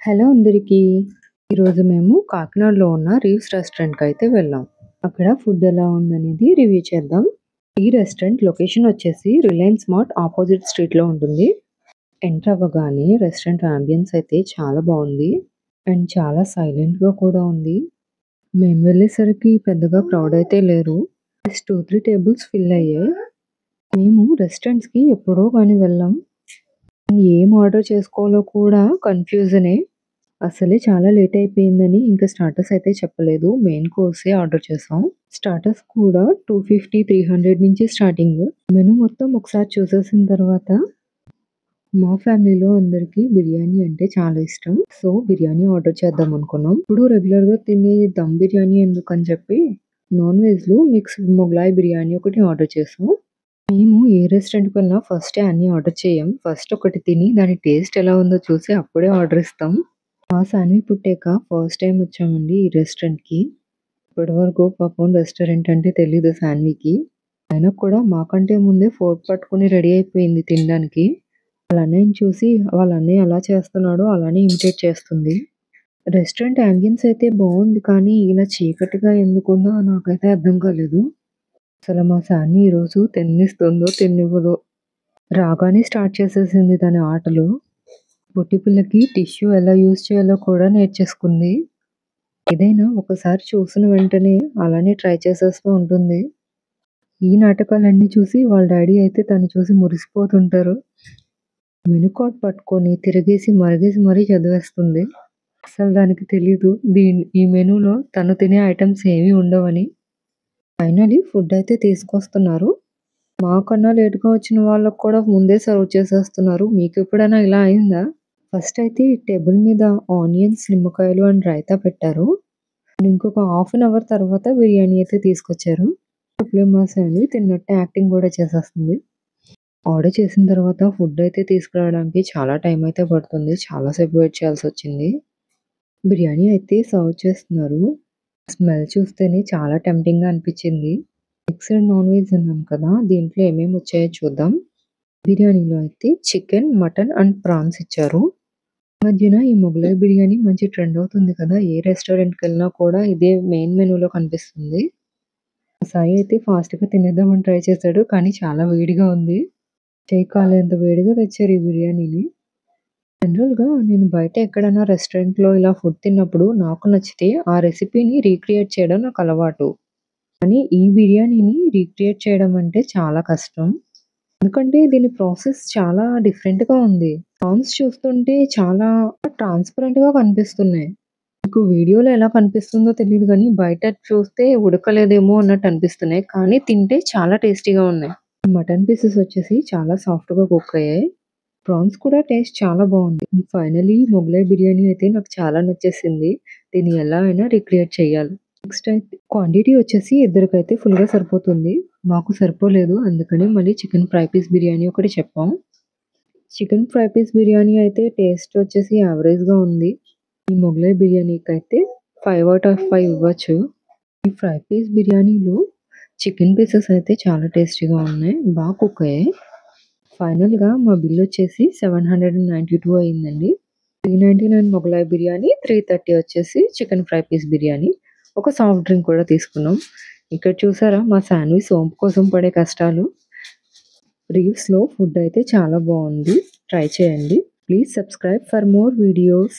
Hello అందరికీ. ఈరోజు మేము కాకినాడలో ఉన్న రీవ్స్ రెస్టారెంట్‌కైతే వెళ్ళాం. అక్కడ ఫుడ్ ఎలా ఉందనేది రివ్యూ చేద్దాం. ఈ రెస్టారెంట్ లొకేషన్ వచ్చేసి రిలయన్స్ మార్ట్ ఆపోజిట్ స్ట్రీట్‌లో ఉంటుంది. ఎంటర్ అవ్వగానే రెస్టారెంట్ యాంబియన్స్ అయితే చాలా బావుంది. అండ్ చాలా సైలెంట్‌గా కూడా ఉంది. మేము వెళ్ళేసరికి పెద్దగా క్రౌడ్ అయితే లేరు. జస్ట్ 2, 3 టేబుల్స్ ఫిల్ అయ్యాయి. మేము రెస్టారెంట్స్‌కి ఎప్పుడో గాని వెళ్ళాం. ఏం ఆర్డర్ చేసుకోవాలో కూడా కన్‌ఫ్యూజనే. అసలే చాలా లేట్ అయిపోయిందని ఇంకా స్టార్టర్స్ అయితే చెప్పలేదు. మెయిన్ కోర్సే ఆర్డర్ చేసాం. స్టార్టర్స్ కూడా 250, 300 నుంచి స్టార్టింగ్. మెను మొత్తం ఒకసారి చూసేసిన తర్వాత మా ఫ్యామిలీలో అందరికీ బిర్యానీ అంటే చాలా ఇష్టం. సో, బిర్యానీ ఆర్డర్ చేద్దాం అనుకున్నాం. ఇప్పుడు రెగ్యులర్‌గా తినే దమ్ బిర్యానీ ఎందుకని చెప్పి నాన్ వెజ్‌లో మిక్స్డ్ మొగలాయి బిర్యానీ ఒకటి ఆర్డర్ చేసాం. మేము ఏ రెస్టారెంట్‌కి వెళ్ళినా ఫస్టే అన్నీ ఆర్డర్ చేయం. ఫస్ట్ ఒకటి తిని దాని టేస్ట్ ఎలా ఉందో చూసి అప్పుడే ఆర్డర్ ఇస్తాం. మా సాన్వి పుట్టాక ఫస్ట్ టైమ్ వచ్చామండి ఈ రెస్టారెంట్‌కి. ఇప్పటివరకు పాపం రెస్టారెంట్ అంటే తెలీదు సాన్వికి. అయినా కూడా మాకంటే ముందే ఫోర్క్ పట్టుకొని రెడీ అయిపోయింది తినడానికి. వాళ్ళ అన్నయ్యని చూసి వాళ్ళ అన్నయ్య ఎలా చేస్తున్నాడో అలానే ఇమిటేట్ చేస్తుంది. రెస్టారెంట్ యాంబియన్స్ అయితే బావుంది కానీ ఇలా చీకటిగా ఎందుకుందో నాకైతే అర్థం కాలేదు. అసలు మా సాన్వి ఈరోజు తిననిస్తుందో తిననివ్వదో. రాగానే స్టార్ట్ చేసేసింది తన ఆటలు. పొట్టి పిల్లకి టిష్యూ ఎలా యూజ్ చేయాలో కూడా నేర్చేసుకుంది. ఏదైనా ఒకసారి చూసిన వెంటనే అలానే ట్రై చేసేస్తూ ఉంటుంది. ఈ నాటకాలన్నీ చూసి వాళ్ళ డ్యాడీ అయితే తను చూసి మురిసిపోతుంటారు. మెను కార్డ్ పట్టుకొని తిరగేసి, మరగేసి మరీ చదివేస్తుంది. అసలు దానికి తెలీదు ఈ మెనూలో తను తినే ఐటెమ్స్ ఏవి ఉండవని. ఫైనల్లీ ఫుడ్ అయితే తీసుకొస్తున్నారు. మాకన్నా లేట్‌గా వచ్చిన వాళ్ళకి కూడా ముందే సర్వ్ చేసేస్తున్నారు. మీకెప్పుడైనా ఇలా అయిందా? ఫస్ట్ అయితే టేబుల్ మీద ఆనియన్స్, నిమ్మకాయలు అండ్ రైతా పెట్టారు. ఇంకొక హాఫ్ అన్ అవర్ తర్వాత బిర్యానీ అయితే తీసుకొచ్చారు. అప్పుడే మా సాన్వి తిన్నట్టే యాక్టింగ్ కూడా చేసేస్తుంది. ఆర్డర్ చేసిన తర్వాత ఫుడ్ అయితే తీసుకురావడానికి చాలా టైం అయితే పడుతుంది. చాలా సేపు వెయిట్ చేయాల్సొచ్చింది. బిర్యానీ అయితే సర్వ్ చేస్తున్నారు. స్మెల్ చూస్తేనే చాలా టెంప్టింగ్‌గా అనిపించింది. మిక్స్డ్ నాన్ వెజ్ అన్నాను కదా! దీంట్లో ఏమేమి వచ్చాయో చూద్దాం. బిర్యానీలో అయితే చికెన్, మటన్ అండ్ ప్రాన్స్ ఇచ్చారు. ఈ మధ్యన ఈ మొగలాయి బిర్యానీ మంచి ట్రెండ్ అవుతుంది కదా! ఏ రెస్టారెంట్‌కెళ్ళినా కూడా ఇదే మెయిన్ మెనూలో కనిపిస్తుంది. మా సాయి అయితే ఫాస్ట్‌గా తినేద్దామని ట్రై చేశాడు. కానీ చాలా వేడిగా ఉంది. చెయ్యి కాలేంత వేడిగా తెచ్చారు ఈ బిర్యానీని. జనరల్‌గా నేను బయట ఎక్కడైనా రెస్టారెంట్‌లో ఇలా ఫుడ్ తిన్నప్పుడు నాకు నచ్చితే ఆ రెసిపీని రీక్రియేట్ చేయడం నాకు అలవాటు. కానీ ఈ బిర్యానీని రీక్రియేట్ చేయడం అంటే చాలా కష్టం. ఎందుకంటే దీని ప్రాసెస్ చాలా డిఫరెంట్‌గా ఉంది. ప్రాన్స్ చూస్తుంటే చాలా ట్రాన్స్‌పరెంట్‌గా కనిపిస్తున్నాయి. మీకు వీడియోలో ఎలా కనిపిస్తుందో తెలీదు గానీ, బయట చూస్తే ఉడకలేదేమో అన్నట్టు అనిపిస్తున్నాయి. కానీ తింటే చాలా టేస్టీగా ఉన్నాయి. మటన్ పీసెస్ వచ్చేసి చాలా సాఫ్ట్‌గా కుక్ అయ్యాయి. ప్రాన్స్ కూడా టేస్ట్ చాలా బావుంది. ఫైనల్లీ మొగలాయి బిర్యానీ అయితే నాకు చాలా నచ్చేసింది. దీన్ని ఎలా అయినా రీక్రియేట్ చేయాలి. నెక్స్ట్ అయితే క్వాంటిటీ వచ్చేసి ఇద్దరికైతే ఫుల్‌గా సరిపోతుంది. మాకు సరిపోలేదు. అందుకని మళ్ళీ చికెన్ ఫ్రై పీస్ బిర్యానీ ఒకటి చెప్పాం. చికెన్ ఫ్రై పీస్ బిర్యానీ అయితే టేస్ట్ వచ్చేసి యావరేజ్‌గా ఉంది. ఈ మొగలాయి బిర్యానీకైతే 5 ఔట్ ఆఫ్ 5 ఇవ్వచ్చు. ఈ ఫ్రై పీస్ బిర్యానీలో చికెన్ పీసెస్ అయితే చాలా టేస్టీగా ఉన్నాయి. కుక్ అయ్యాయి. ఫైనల్‌గా మా బిల్ వచ్చేసి 792 అయిందండి. 399 మొగలాయి బిర్యానీ, 330 వచ్చేసి చికెన్ ఫ్రై పీస్ బిర్యానీ. ఒక సాఫ్ట్ డ్రింక్ కూడా తీసుకున్నాం. ఇక్కడ చూసారా మా సాన్వి సోంపు కోసం పడే కష్టాలు. రీవ్స్‌లో ఫుడ్ అయితే చాలా బావుంది. ట్రై చేయండి. Please subscribe for more videos.